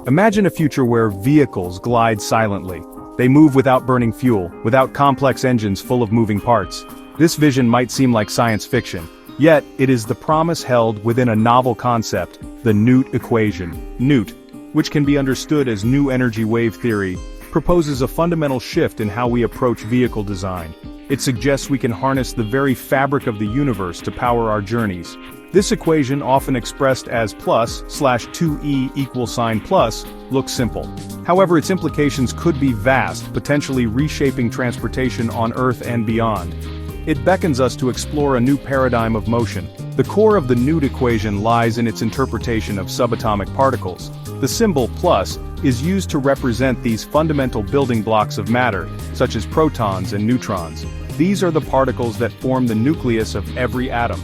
Imagine a future where vehicles glide silently. They move without burning fuel, without complex engines full of moving parts. This vision might seem like science fiction, yet it is the promise held within a novel concept, the N.E.W.T equation. N.E.W.T, which can be understood as new energy wave theory, proposes a fundamental shift in how we approach vehicle design. It suggests we can harness the very fabric of the universe to power our journeys. This equation, often expressed as plus/2e=plus, looks simple. However, its implications could be vast, potentially reshaping transportation on Earth and beyond. It beckons us to explore a new paradigm of motion. The core of the N.E.W.T equation lies in its interpretation of subatomic particles. The symbol plus is used to represent these fundamental building blocks of matter, such as protons and neutrons. These are the particles that form the nucleus of every atom.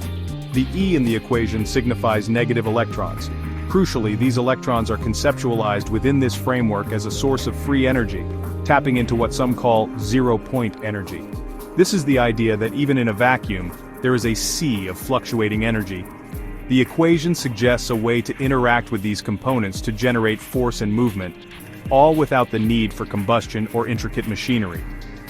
The E in the equation signifies negative electrons. Crucially, these electrons are conceptualized within this framework as a source of free energy, tapping into what some call zero-point energy. This is the idea that even in a vacuum, there is a sea of fluctuating energy. The equation suggests a way to interact with these components to generate force and movement, all without the need for combustion or intricate machinery.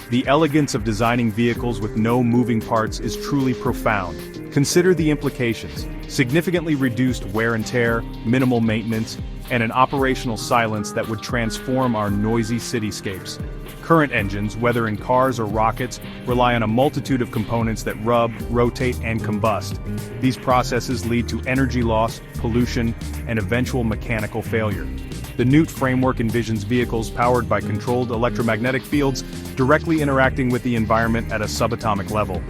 The elegance of designing vehicles with no moving parts is truly profound. Consider the implications: significantly reduced wear and tear, minimal maintenance, and an operational silence that would transform our noisy cityscapes. Current engines, whether in cars or rockets, rely on a multitude of components that rub, rotate, and combust. These processes lead to energy loss, pollution, and eventual mechanical failure. The N.E.W.T framework envisions vehicles powered by controlled electromagnetic fields, directly interacting with the environment at a subatomic level.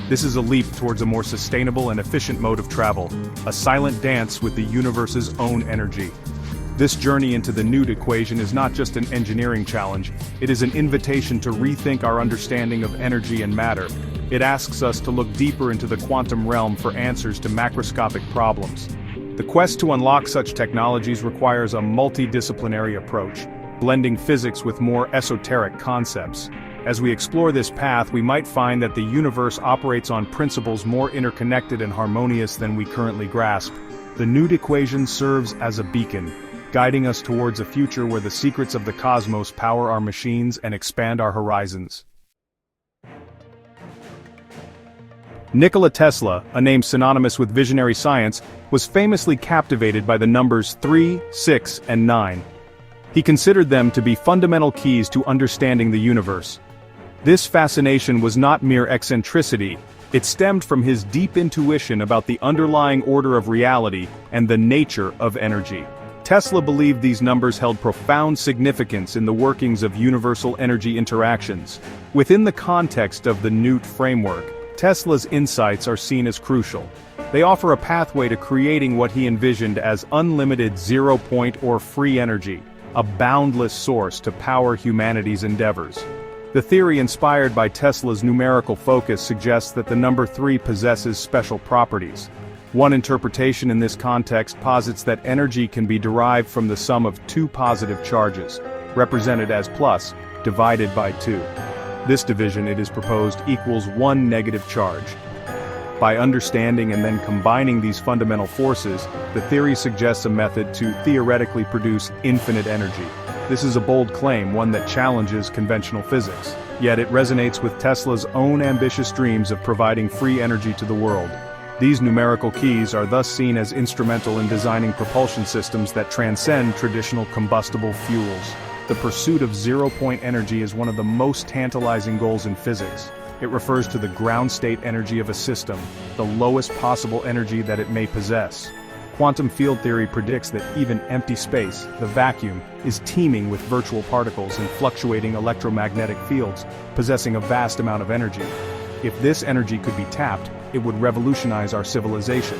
This is a leap towards a more sustainable and efficient mode of travel, a silent dance with the universe's own energy. This journey into the N.E.W.T equation is not just an engineering challenge, it is an invitation to rethink our understanding of energy and matter. It asks us to look deeper into the quantum realm for answers to macroscopic problems. The quest to unlock such technologies requires a multidisciplinary approach, blending physics with more esoteric concepts. As we explore this path, we might find that the universe operates on principles more interconnected and harmonious than we currently grasp. The N.E.W.T equation serves as a beacon, guiding us towards a future where the secrets of the cosmos power our machines and expand our horizons. Nikola Tesla, a name synonymous with visionary science, was famously captivated by the numbers 3, 6, and 9. He considered them to be fundamental keys to understanding the universe. This fascination was not mere eccentricity, it stemmed from his deep intuition about the underlying order of reality and the nature of energy. Tesla believed these numbers held profound significance in the workings of universal energy interactions. Within the context of the N.E.W.T framework, Tesla's insights are seen as crucial. They offer a pathway to creating what he envisioned as unlimited zero-point or free energy, a boundless source to power humanity's endeavors. The theory inspired by Tesla's numerical focus suggests that the number 3 possesses special properties. One interpretation in this context posits that energy can be derived from the sum of 2 positive charges, represented as plus, divided by 2. This division, it is proposed, equals 1 negative charge. By understanding and then combining these fundamental forces, the theory suggests a method to theoretically produce infinite energy. This is a bold claim, one that challenges conventional physics. Yet it resonates with Tesla's own ambitious dreams of providing free energy to the world. These numerical keys are thus seen as instrumental in designing propulsion systems that transcend traditional combustible fuels. The pursuit of zero-point energy is one of the most tantalizing goals in physics. It refers to the ground state energy of a system, the lowest possible energy that it may possess. Quantum field theory predicts that even empty space, the vacuum, is teeming with virtual particles and fluctuating electromagnetic fields, possessing a vast amount of energy. If this energy could be tapped, it would revolutionize our civilization.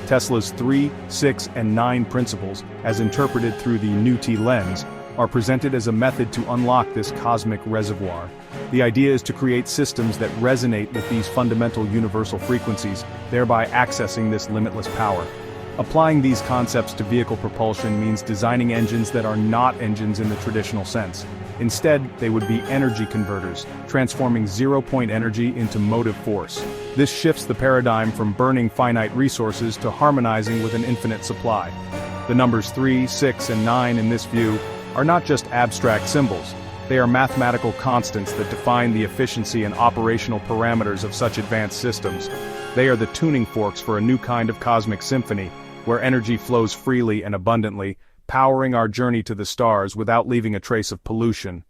Tesla's 3, 6, and 9 principles, as interpreted through the N.E.W.T lens, are presented as a method to unlock this cosmic reservoir. The idea is to create systems that resonate with these fundamental universal frequencies, thereby accessing this limitless power. Applying these concepts to vehicle propulsion means designing engines that are not engines in the traditional sense. Instead, they would be energy converters, transforming zero-point energy into motive force. This shifts the paradigm from burning finite resources to harmonizing with an infinite supply. The numbers 3, 6, and 9 in this view are not just abstract symbols. They are mathematical constants that define the efficiency and operational parameters of such advanced systems. They are the tuning forks for a new kind of cosmic symphony, where energy flows freely and abundantly, powering our journey to the stars without leaving a trace of pollution.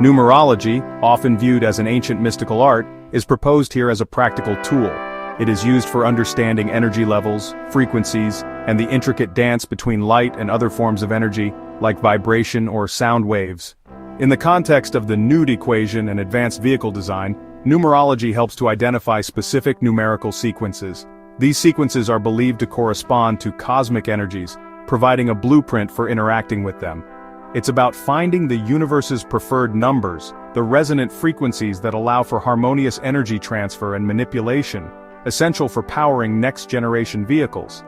Numerology, often viewed as an ancient mystical art, is proposed here as a practical tool. It is used for understanding energy levels, frequencies, and the intricate dance between light and other forms of energy, like vibration or sound waves. In the context of the N.E.W.T equation and advanced vehicle design, numerology helps to identify specific numerical sequences. These sequences are believed to correspond to cosmic energies, providing a blueprint for interacting with them. It's about finding the universe's preferred numbers, the resonant frequencies that allow for harmonious energy transfer and manipulation, essential for powering next-generation vehicles.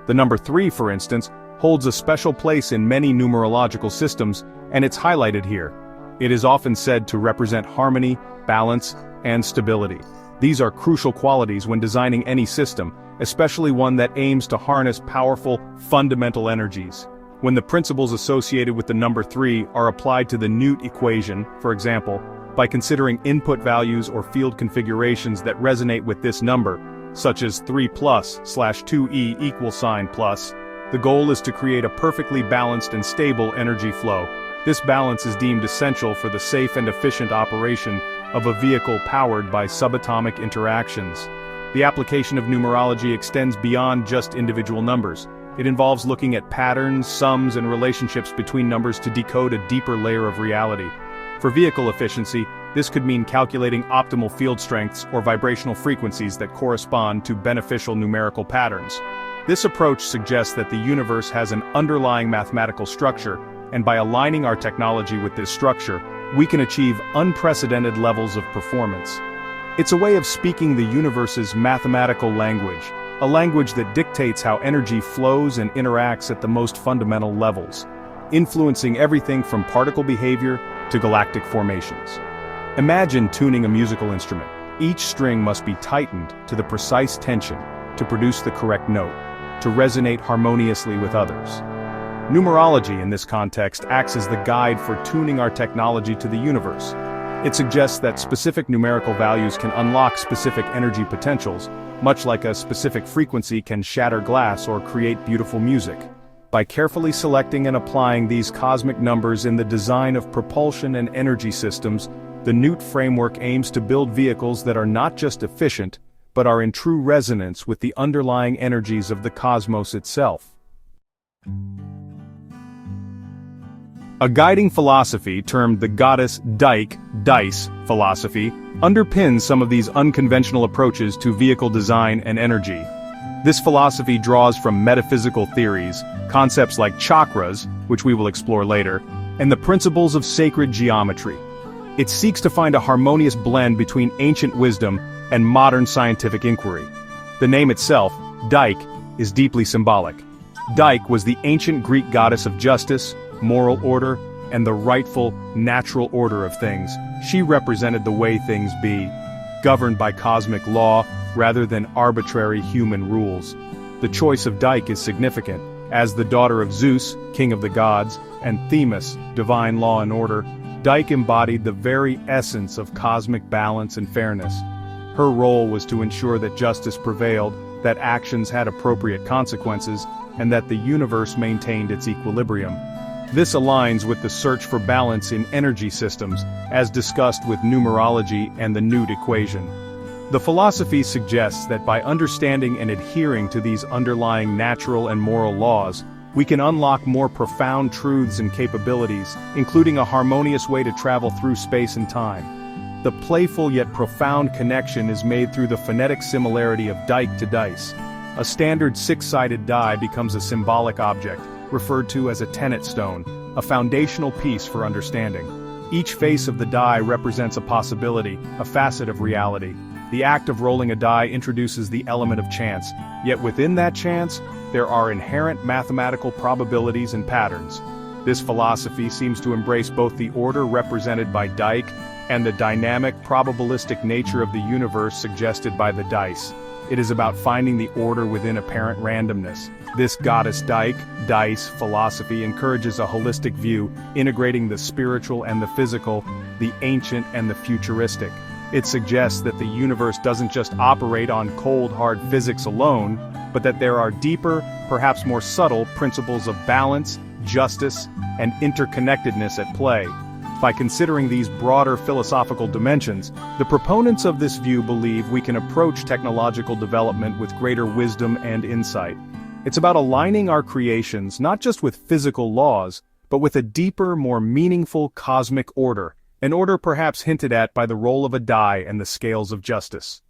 The number 3, for instance, holds a special place in many numerological systems, and it's highlighted here. It is often said to represent harmony, balance, and stability. These are crucial qualities when designing any system, especially one that aims to harness powerful, fundamental energies. When the principles associated with the number 3 are applied to the N.E.W.T equation, for example, by considering input values or field configurations that resonate with this number, such as 3+/2e=+, the goal is to create a perfectly balanced and stable energy flow. This balance is deemed essential for the safe and efficient operation of a vehicle powered by subatomic interactions. The application of numerology extends beyond just individual numbers. It involves looking at patterns, sums, and relationships between numbers to decode a deeper layer of reality. For vehicle efficiency, this could mean calculating optimal field strengths or vibrational frequencies that correspond to beneficial numerical patterns. This approach suggests that the universe has an underlying mathematical structure, and by aligning our technology with this structure, we can achieve unprecedented levels of performance. It's a way of speaking the universe's mathematical language, a language that dictates how energy flows and interacts at the most fundamental levels, influencing everything from particle behavior to galactic formations. Imagine tuning a musical instrument. Each string must be tightened to the precise tension to produce the correct note, to resonate harmoniously with others. Numerology in this context acts as the guide for tuning our technology to the universe. It suggests that specific numerical values can unlock specific energy potentials, much like a specific frequency can shatter glass or create beautiful music. By carefully selecting and applying these cosmic numbers in the design of propulsion and energy systems, the N.E.W.T framework aims to build vehicles that are not just efficient, but are in true resonance with the underlying energies of the cosmos itself. A guiding philosophy termed the goddess dyke, dice, philosophy, underpins some of these unconventional approaches to vehicle design and energy. This philosophy draws from metaphysical theories, concepts like chakras, which we will explore later, and the principles of sacred geometry. It seeks to find a harmonious blend between ancient wisdom and modern scientific inquiry. The name itself, dyke, is deeply symbolic. Dyke was the ancient Greek goddess of justice, moral order, and the rightful, natural order of things. She represented the way things be, governed by cosmic law rather than arbitrary human rules. The choice of Dyke is significant, as the daughter of Zeus, king of the gods, and Themis, divine law and order. Dyke embodied the very essence of cosmic balance and fairness. Her role was to ensure that justice prevailed, that actions had appropriate consequences, and that the universe maintained its equilibrium. This aligns with the search for balance in energy systems, as discussed with numerology and the N.E.W.T equation. The philosophy suggests that by understanding and adhering to these underlying natural and moral laws, we can unlock more profound truths and capabilities, including a harmonious way to travel through space and time. The playful yet profound connection is made through the phonetic similarity of dyke to dice. A standard six-sided die becomes a symbolic object, referred to as a tenet stone, a foundational piece for understanding. Each face of the die represents a possibility, a facet of reality. The act of rolling a die introduces the element of chance, yet within that chance, there are inherent mathematical probabilities and patterns. This philosophy seems to embrace both the order represented by dyke and the dynamic, probabilistic nature of the universe suggested by the dice. It is about finding the order within apparent randomness. This goddess dyke, dice, philosophy encourages a holistic view, integrating the spiritual and the physical, the ancient and the futuristic. It suggests that the universe doesn't just operate on cold, hard physics alone, but that there are deeper, perhaps more subtle principles of balance, justice, and interconnectedness at play. By considering these broader philosophical dimensions, the proponents of this view believe we can approach technological development with greater wisdom and insight. It's about aligning our creations not just with physical laws, but with a deeper, more meaningful cosmic order, an order perhaps hinted at by the role of a die and the scales of justice.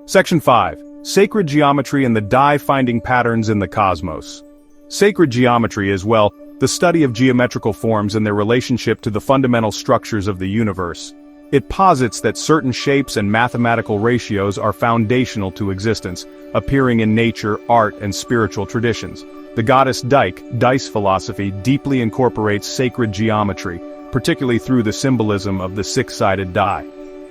Section 5. Sacred Geometry and the Die-Finding Patterns in the Cosmos. Sacred geometry is, well, the study of geometrical forms and their relationship to the fundamental structures of the universe. It posits that certain shapes and mathematical ratios are foundational to existence, appearing in nature, art, and spiritual traditions. The goddess Dyke, dice philosophy, deeply incorporates sacred geometry, particularly through the symbolism of the six-sided die.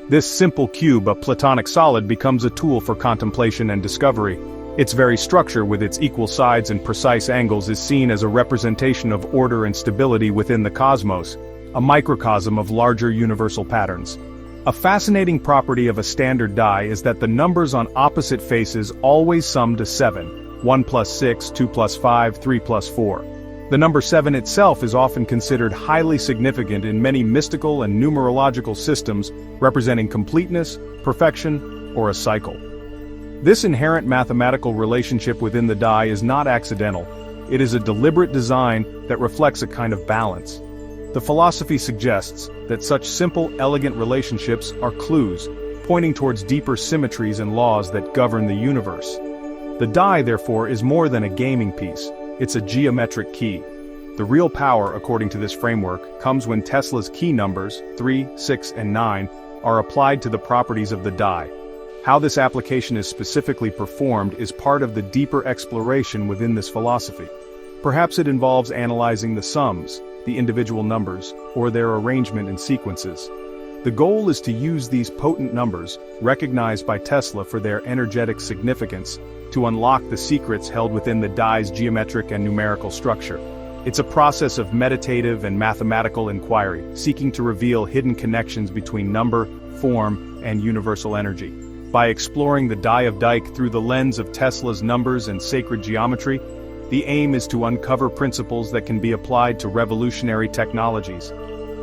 This simple cube, a Platonic solid, becomes a tool for contemplation and discovery. Its very structure, with its equal sides and precise angles, is seen as a representation of order and stability within the cosmos, a microcosm of larger universal patterns. A fascinating property of a standard die is that the numbers on opposite faces always sum to 7, 1 plus 6, 2 plus 5, 3 plus 4. The number 7 itself is often considered highly significant in many mystical and numerological systems, representing completeness, perfection, or a cycle. This inherent mathematical relationship within the die is not accidental. It is a deliberate design that reflects a kind of balance. The philosophy suggests that such simple, elegant relationships are clues, pointing towards deeper symmetries and laws that govern the universe. The die, therefore, is more than a gaming piece. It's a geometric key. The real power, according to this framework, comes when Tesla's key numbers, 3, 6, and 9, are applied to the properties of the die. How this application is specifically performed is part of the deeper exploration within this philosophy. Perhaps it involves analyzing the sums, the individual numbers, or their arrangement in sequences. The goal is to use these potent numbers, recognized by Tesla for their energetic significance, to unlock the secrets held within the die's geometric and numerical structure. It's a process of meditative and mathematical inquiry, seeking to reveal hidden connections between number, form, and universal energy. By exploring the die of Dyke through the lens of Tesla's numbers and sacred geometry, the aim is to uncover principles that can be applied to revolutionary technologies.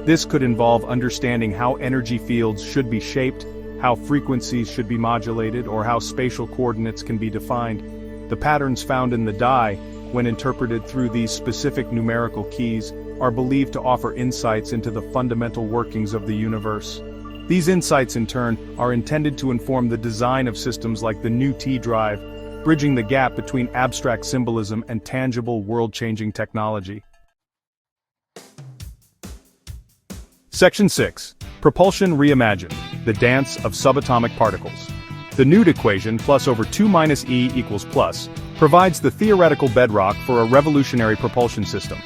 This could involve understanding how energy fields should be shaped, how frequencies should be modulated, or how spatial coordinates can be defined. The patterns found in the die, when interpreted through these specific numerical keys, are believed to offer insights into the fundamental workings of the universe. These insights, in turn, are intended to inform the design of systems like the N.E.W.T drive, bridging the gap between abstract symbolism and tangible world-changing technology. Section 6. Propulsion Reimagined, the Dance of Subatomic Particles. The N.E.W.T equation, plus over 2 minus E equals plus, provides the theoretical bedrock for a revolutionary propulsion system.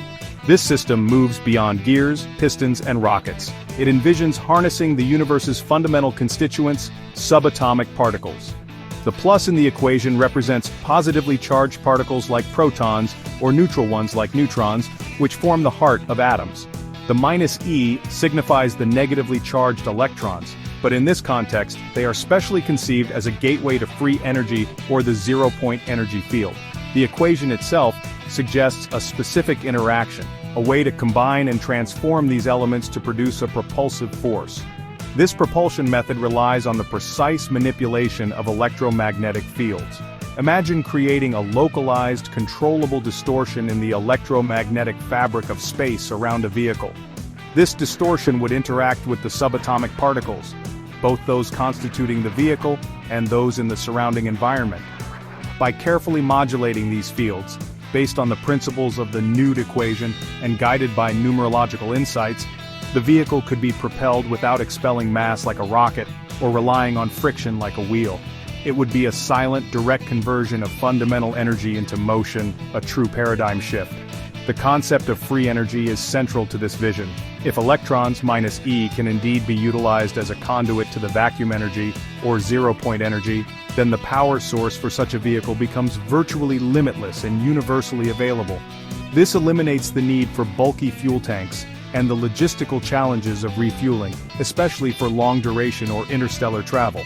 This system moves beyond gears, pistons, and rockets. It envisions harnessing the universe's fundamental constituents, subatomic particles. The plus in the equation represents positively charged particles like protons, or neutral ones like neutrons, which form the heart of atoms. The minus E signifies the negatively charged electrons, but in this context, they are specially conceived as a gateway to free energy or the zero-point energy field. The equation itself suggests a specific interaction, a way to combine and transform these elements to produce a propulsive force. This propulsion method relies on the precise manipulation of electromagnetic fields. Imagine creating a localized, controllable distortion in the electromagnetic fabric of space around a vehicle. This distortion would interact with the subatomic particles, both those constituting the vehicle and those in the surrounding environment. By carefully modulating these fields, based on the principles of the N.E.W.T equation and guided by numerological insights, the vehicle could be propelled without expelling mass like a rocket or relying on friction like a wheel. It would be a silent, direct conversion of fundamental energy into motion, a true paradigm shift. The concept of free energy is central to this vision, If electrons minus E can indeed be utilized as a conduit to the vacuum energy, or zero-point energy, then the power source for such a vehicle becomes virtually limitless and universally available. This eliminates the need for bulky fuel tanks, and the logistical challenges of refueling, especially for long-duration or interstellar travel.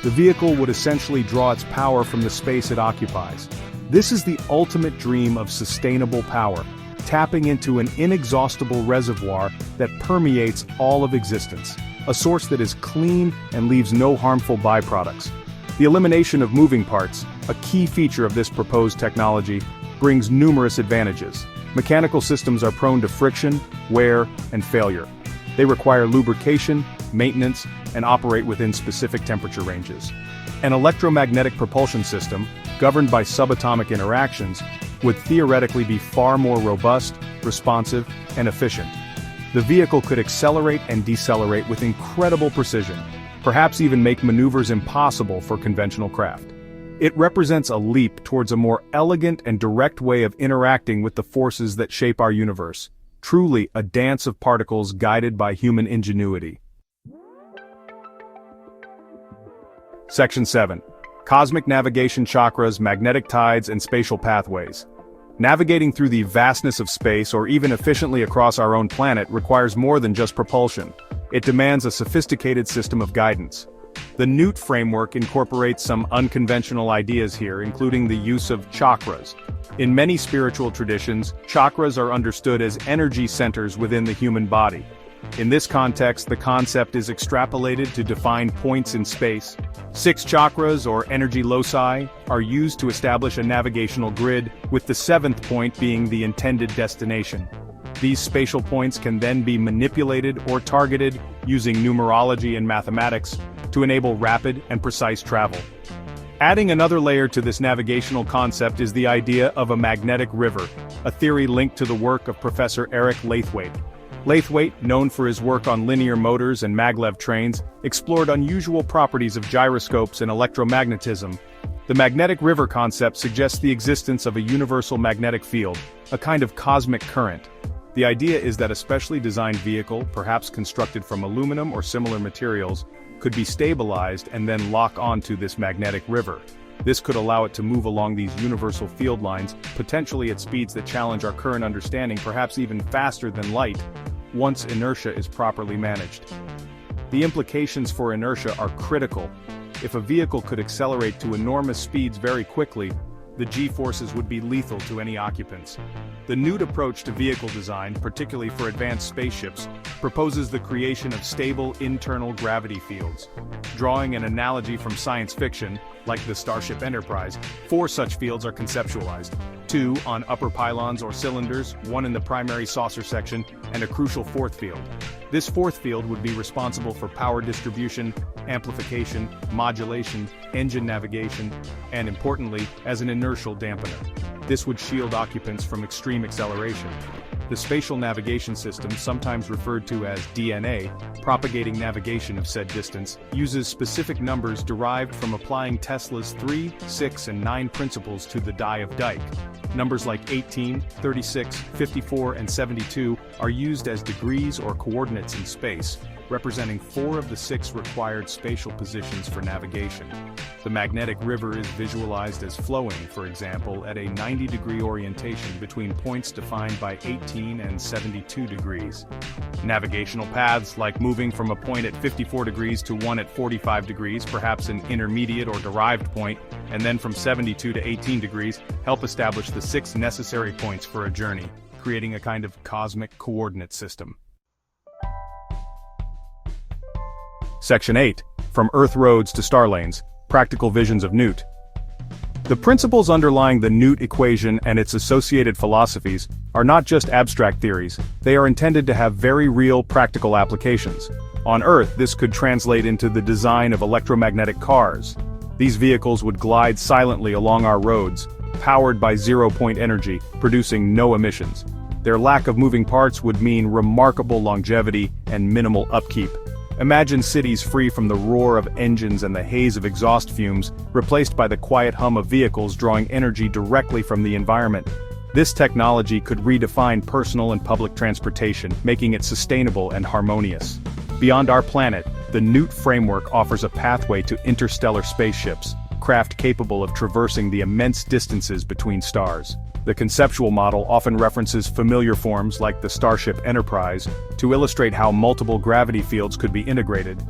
The vehicle would essentially draw its power from the space it occupies. This is the ultimate dream of sustainable power, tapping into an inexhaustible reservoir that permeates all of existence, a source that is clean and leaves no harmful byproducts. The elimination of moving parts, a key feature of this proposed technology, brings numerous advantages. Mechanical systems are prone to friction, wear, and failure. They require lubrication, maintenance, and operate within specific temperature ranges. An electromagnetic propulsion system, governed by subatomic interactions, would theoretically be far more robust, responsive, and efficient. The vehicle could accelerate and decelerate with incredible precision, perhaps even make maneuvers impossible for conventional craft. It represents a leap towards a more elegant and direct way of interacting with the forces that shape our universe, truly a dance of particles guided by human ingenuity. Section 7. Cosmic navigation chakras, magnetic tides, and spatial pathways. Navigating through the vastness of space or even efficiently across our own planet requires more than just propulsion. It demands a sophisticated system of guidance. The N.E.W.T framework incorporates some unconventional ideas here, including the use of chakras. In many spiritual traditions, chakras are understood as energy centers within the human body. In this context, the concept is extrapolated to define points in space. 6 chakras, or energy loci, are used to establish a navigational grid, with the 7th point being the intended destination. These spatial points can then be manipulated or targeted using numerology and mathematics to enable rapid and precise travel. Adding another layer to this navigational concept is the idea of a magnetic river, a theory linked to the work of Professor Eric Laithwaite. Laithwaite, known for his work on linear motors and maglev trains, explored unusual properties of gyroscopes and electromagnetism. The magnetic river concept suggests the existence of a universal magnetic field, a kind of cosmic current. The idea is that a specially designed vehicle, perhaps constructed from aluminum or similar materials, could be stabilized and then lock onto this magnetic river. This could allow it to move along these universal field lines, potentially at speeds that challenge our current understanding, perhaps even faster than light, once inertia is properly managed. The implications for inertia are critical. If a vehicle could accelerate to enormous speeds very quickly, the G-forces would be lethal to any occupants. The N.E.W.T approach to vehicle design, particularly for advanced spaceships, proposes the creation of stable internal gravity fields. Drawing an analogy from science fiction, like the Starship Enterprise, 4 such fields are conceptualized. 2 on upper pylons or cylinders, 1 in the primary saucer section, and a crucial 4th field. This 4th field would be responsible for power distribution, amplification, modulation, engine navigation, and importantly, as an inertial dampener. This would shield occupants from extreme acceleration. The spatial navigation system, sometimes referred to as DNA, propagating navigation of said distance, uses specific numbers derived from applying Tesla's 3, 6, and 9 principles to the die of Dyke. Numbers like 18, 36, 54, and 72 are used as degrees or coordinates in space, representing 4 of the 6 required spatial positions for navigation. The magnetic river is visualized as flowing, for example, at a 90-degree orientation between points defined by 18 and 72 degrees. Navigational paths, like moving from a point at 54 degrees to one at 45 degrees, perhaps an intermediate or derived point, and then from 72 to 18 degrees, help establish the 6 necessary points for a journey, creating a kind of cosmic coordinate system. Section 8. From Earth roads to star lanes, practical visions of N.E.W.T. The principles underlying the N.E.W.T equation and its associated philosophies are not just abstract theories, they are intended to have very real practical applications. On Earth, this could translate into the design of electromagnetic cars. These vehicles would glide silently along our roads, powered by zero-point energy, producing no emissions. Their lack of moving parts would mean remarkable longevity and minimal upkeep. Imagine cities free from the roar of engines and the haze of exhaust fumes, replaced by the quiet hum of vehicles drawing energy directly from the environment. This technology could redefine personal and public transportation, making it sustainable and harmonious. Beyond our planet, the N.E.W.T framework offers a pathway to interstellar spaceships, craft capable of traversing the immense distances between stars. The conceptual model often references familiar forms like the Starship Enterprise to illustrate how multiple gravity fields could be integrated.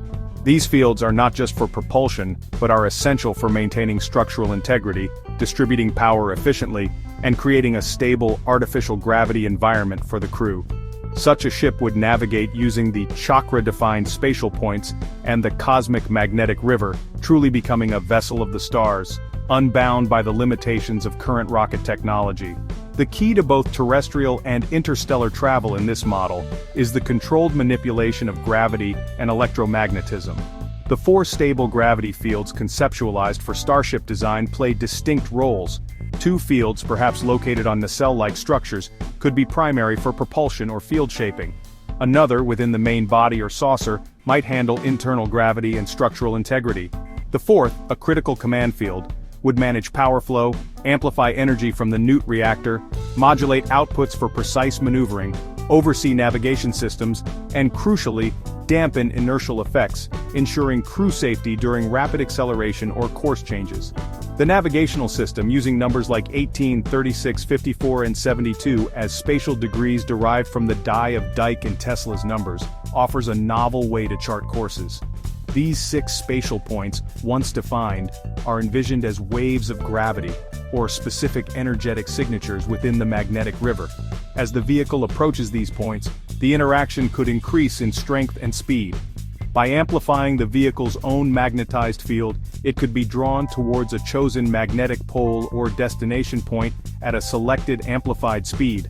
These fields are not just for propulsion, but are essential for maintaining structural integrity, distributing power efficiently, and creating a stable, artificial gravity environment for the crew. Such a ship would navigate using the chakra-defined spatial points and the cosmic magnetic river, truly becoming a vessel of the stars, unbound by the limitations of current rocket technology. The key to both terrestrial and interstellar travel in this model is the controlled manipulation of gravity and electromagnetism. The 4 stable gravity fields conceptualized for Starship design play distinct roles. 2 fields, perhaps located on nacelle-like structures, could be primary for propulsion or field shaping. Another, within the main body or saucer, might handle internal gravity and structural integrity. The 4th, a critical command field, would manage power flow, amplify energy from the N.E.W.T reactor, modulate outputs for precise maneuvering, oversee navigation systems, and crucially, dampen inertial effects, ensuring crew safety during rapid acceleration or course changes. The navigational system, using numbers like 18, 36, 54, and 72 as spatial degrees derived from the die of Dyke and Tesla's numbers, offers a novel way to chart courses. These 6 spatial points, once defined, are envisioned as waves of gravity, or specific energetic signatures within the magnetic river. As the vehicle approaches these points, the interaction could increase in strength and speed. By amplifying the vehicle's own magnetized field, it could be drawn towards a chosen magnetic pole or destination point at a selected amplified speed.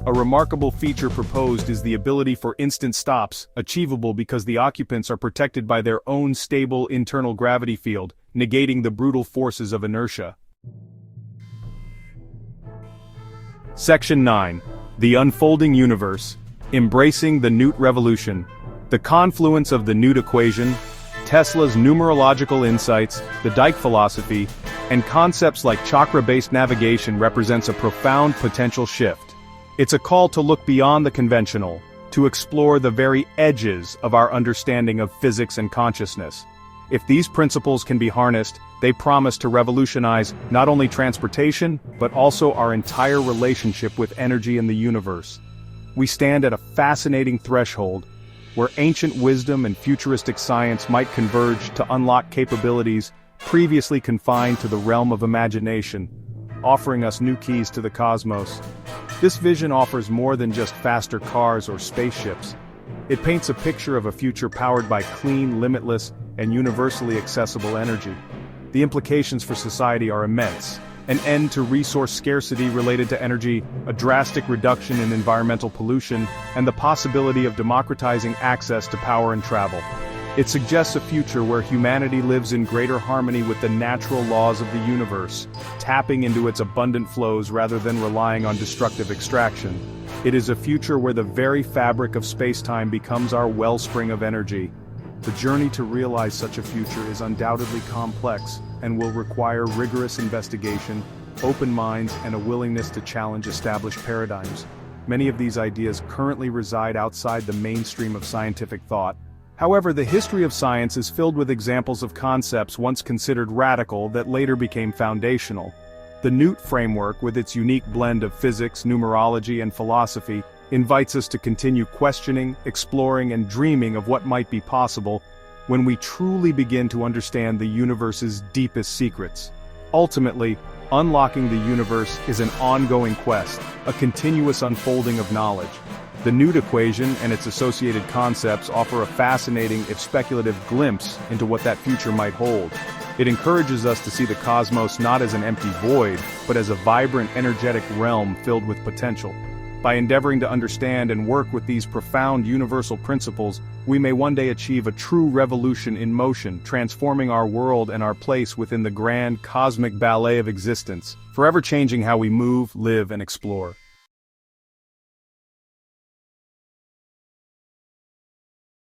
A remarkable feature proposed is the ability for instant stops, achievable because the occupants are protected by their own stable internal gravity field, negating the brutal forces of inertia. Section 9. The Unfolding Universe. Embracing the N.E.W.T Revolution. The confluence of the N.E.W.T equation, Tesla's numerological insights, the Dyke philosophy, and concepts like chakra-based navigation represents a profound potential shift. It's a call to look beyond the conventional, to explore the very edges of our understanding of physics and consciousness. If these principles can be harnessed, they promise to revolutionize not only transportation, but also our entire relationship with energy in the universe. We stand at a fascinating threshold, where ancient wisdom and futuristic science might converge to unlock capabilities previously confined to the realm of imagination, offering us new keys to the cosmos. This vision offers more than just faster cars or spaceships. It paints a picture of a future powered by clean, limitless, and universally accessible energy. The implications for society are immense. An end to resource scarcity related to energy, a drastic reduction in environmental pollution, and the possibility of democratizing access to power and travel. It suggests a future where humanity lives in greater harmony with the natural laws of the universe, tapping into its abundant flows rather than relying on destructive extraction. It is a future where the very fabric of space-time becomes our wellspring of energy. The journey to realize such a future is undoubtedly complex and will require rigorous investigation, open minds, and a willingness to challenge established paradigms. Many of these ideas currently reside outside the mainstream of scientific thought. However, the history of science is filled with examples of concepts once considered radical that later became foundational. The N.E.W.T framework, with its unique blend of physics, numerology, and philosophy, invites us to continue questioning, exploring, and dreaming of what might be possible when we truly begin to understand the universe's deepest secrets. Ultimately, unlocking the universe is an ongoing quest, a continuous unfolding of knowledge. The N.E.W.T equation and its associated concepts offer a fascinating, if speculative, glimpse into what that future might hold. It encourages us to see the cosmos not as an empty void, but as a vibrant, energetic realm filled with potential. By endeavoring to understand and work with these profound universal principles, we may one day achieve a true revolution in motion, transforming our world and our place within the grand cosmic ballet of existence, forever changing how we move, live, and explore.